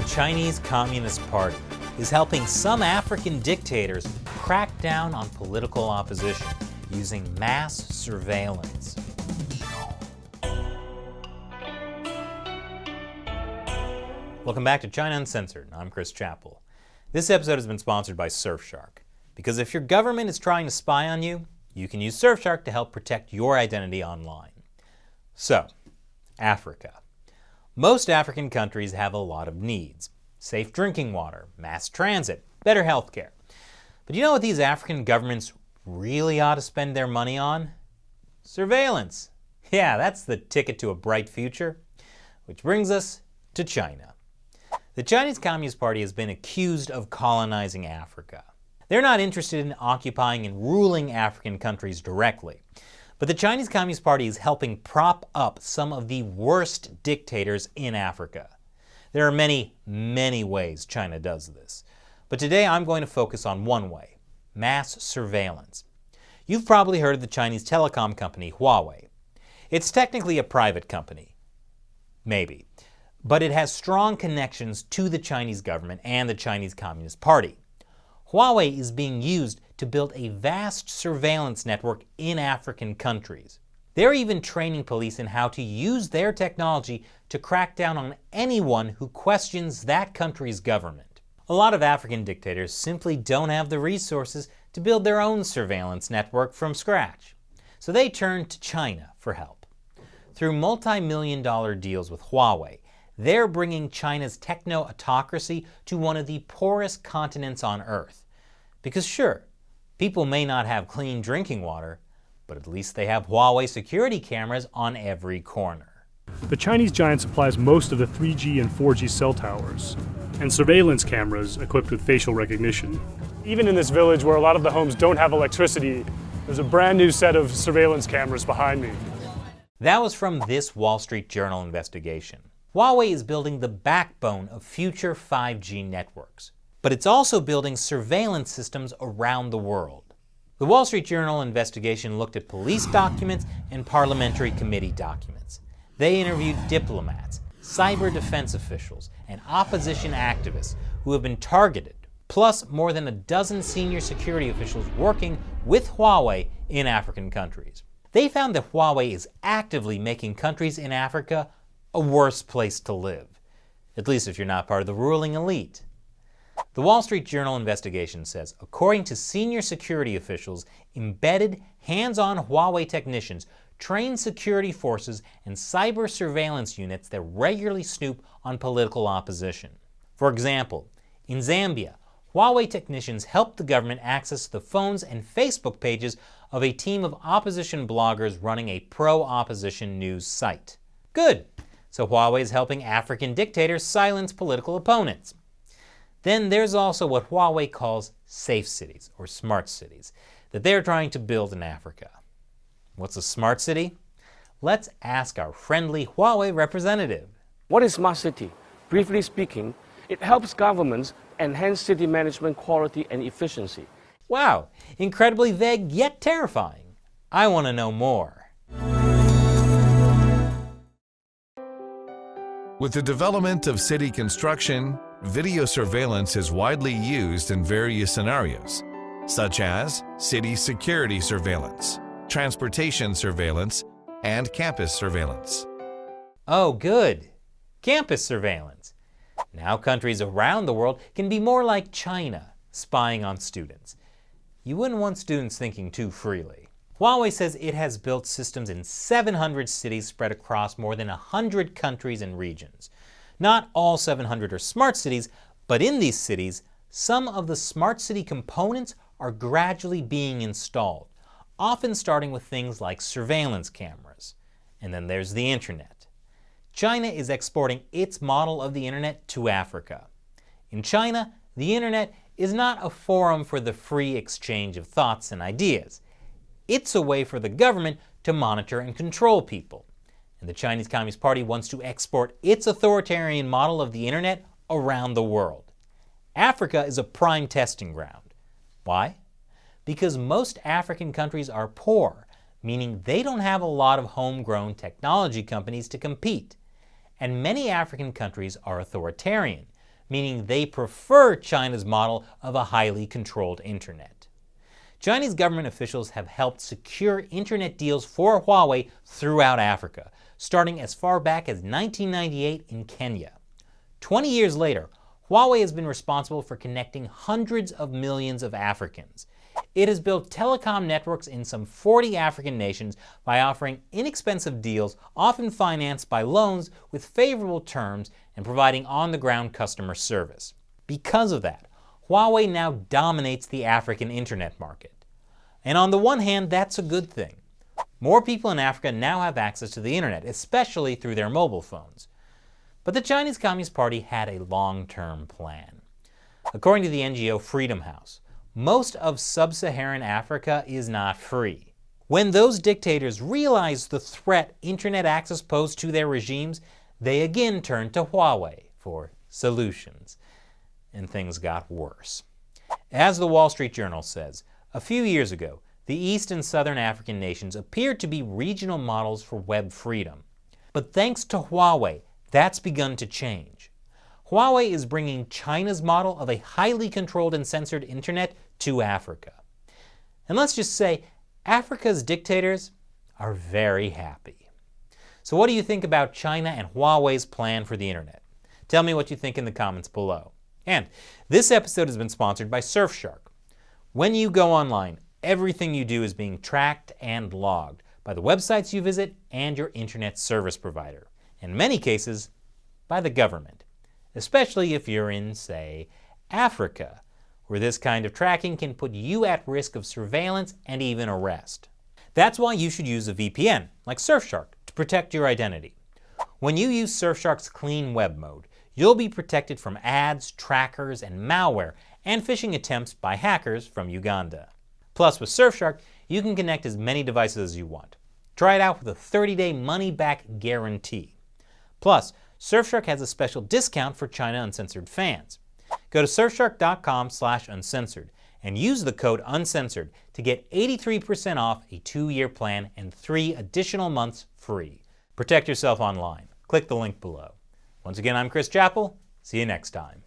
Chinese Communist Party is helping some African dictators crack down on political opposition using mass surveillance. Welcome back to China Uncensored. I'm Chris Chappell. This episode has been sponsored by Surfshark, because if your government is trying to spy on you, you can use Surfshark to help protect your identity online. So, Africa. Most African countries have a lot of needs. Safe drinking water, mass transit, better healthcare. But you know what these African governments really ought to spend their money on? Surveillance. Yeah, that's the ticket to a bright future. Which brings us to China. The Chinese Communist Party has been accused of colonizing Africa. They're not interested in occupying and ruling African countries directly. But the Chinese Communist Party is helping prop up some of the worst dictators in Africa. There are many, many ways China does this. But today I'm going to focus on one way: mass surveillance. You've probably heard of the Chinese telecom company Huawei. It's technically a private company. Maybe. But it has strong connections to the Chinese government and the Chinese Communist Party. Huawei is being used to build a vast surveillance network in African countries. They're even training police in how to use their technology to crack down on anyone who questions that country's government. A lot of African dictators simply don't have the resources to build their own surveillance network from scratch. So they turn to China for help. Through multi-million-dollar deals with Huawei, they're bringing China's techno-autocracy to one of the poorest continents on Earth. Because sure, people may not have clean drinking water, but at least they have Huawei security cameras on every corner. The Chinese giant supplies most of the 3G and 4G cell towers, and surveillance cameras equipped with facial recognition. Even in this village where a lot of the homes don't have electricity, there's a brand new set of surveillance cameras behind me. That was from this Wall Street Journal investigation. Huawei is building the backbone of future 5G networks, but it's also building surveillance systems around the world. The Wall Street Journal investigation looked at police documents and parliamentary committee documents. They interviewed diplomats, cyber defense officials, and opposition activists who have been targeted, plus more than a dozen senior security officials working with Huawei in African countries. They found that Huawei is actively making countries in Africa a worse place to live, at least if you're not part of the ruling elite. The Wall Street Journal investigation says, according to senior security officials, embedded, hands-on Huawei technicians train security forces and cyber surveillance units that regularly snoop on political opposition. For example, in Zambia, Huawei technicians helped the government access the phones and Facebook pages of a team of opposition bloggers running a pro-opposition news site. Good! So Huawei is helping African dictators silence political opponents. Then there's also what Huawei calls safe cities, or smart cities, that they're trying to build in Africa. What's a smart city? Let's ask our friendly Huawei representative. What is smart city? Briefly speaking, it helps governments enhance city management quality and efficiency. Wow, incredibly vague yet terrifying. I want to know more. With the development of city construction, video surveillance is widely used in various scenarios, such as city security surveillance, transportation surveillance, and campus surveillance. Oh, good. Campus surveillance. Now countries around the world can be more like China, spying on students. You wouldn't want students thinking too freely. Huawei says it has built systems in 700 cities spread across more than 100 countries and regions. Not all 700 are smart cities, but in these cities, some of the smart city components are gradually being installed, often starting with things like surveillance cameras. And then there's the internet. China is exporting its model of the internet to Africa. In China, the internet is not a forum for the free exchange of thoughts and ideas. It's a way for the government to monitor and control people. And the Chinese Communist Party wants to export its authoritarian model of the internet around the world. Africa is a prime testing ground. Why? Because most African countries are poor, meaning they don't have a lot of homegrown technology companies to compete. And many African countries are authoritarian, meaning they prefer China's model of a highly controlled internet. Chinese government officials have helped secure internet deals for Huawei throughout Africa, starting as far back as 1998 in Kenya. 20 years later, Huawei has been responsible for connecting hundreds of millions of Africans. It has built telecom networks in some 40 African nations by offering inexpensive deals, often financed by loans with favorable terms, and providing on-the-ground customer service. Because of that, Huawei now dominates the African internet market. And on the one hand, that's a good thing. More people in Africa now have access to the internet, especially through their mobile phones. But the Chinese Communist Party had a long-term plan. According to the NGO Freedom House, most of sub-Saharan Africa is not free. When those dictators realized the threat internet access posed to their regimes, they again turned to Huawei for solutions. And things got worse. As the Wall Street Journal says, a few years ago, the East and Southern African nations appeared to be regional models for web freedom. But thanks to Huawei, that's begun to change. Huawei is bringing China's model of a highly controlled and censored internet to Africa. And let's just say, Africa's dictators are very happy. So what do you think about China and Huawei's plan for the internet? Tell me what you think in the comments below. And this episode has been sponsored by Surfshark. When you go online, everything you do is being tracked and logged by the websites you visit and your internet service provider. In many cases, by the government, especially if you're in, say, Africa, where this kind of tracking can put you at risk of surveillance and even arrest. That's why you should use a VPN, like Surfshark, to protect your identity. When you use Surfshark's clean web mode, you'll be protected from ads, trackers, and malware, and phishing attempts by hackers from Uganda. Plus, with Surfshark, you can connect as many devices as you want. Try it out with a 30-day money-back guarantee. Plus, Surfshark has a special discount for China Uncensored fans. Go to surfshark.com/uncensored and use the code UNCENSORED to get 83% off a 2-year plan and 3 additional months free. Protect yourself online. Click the link below. Once again, I'm Chris Chappell. See you next time.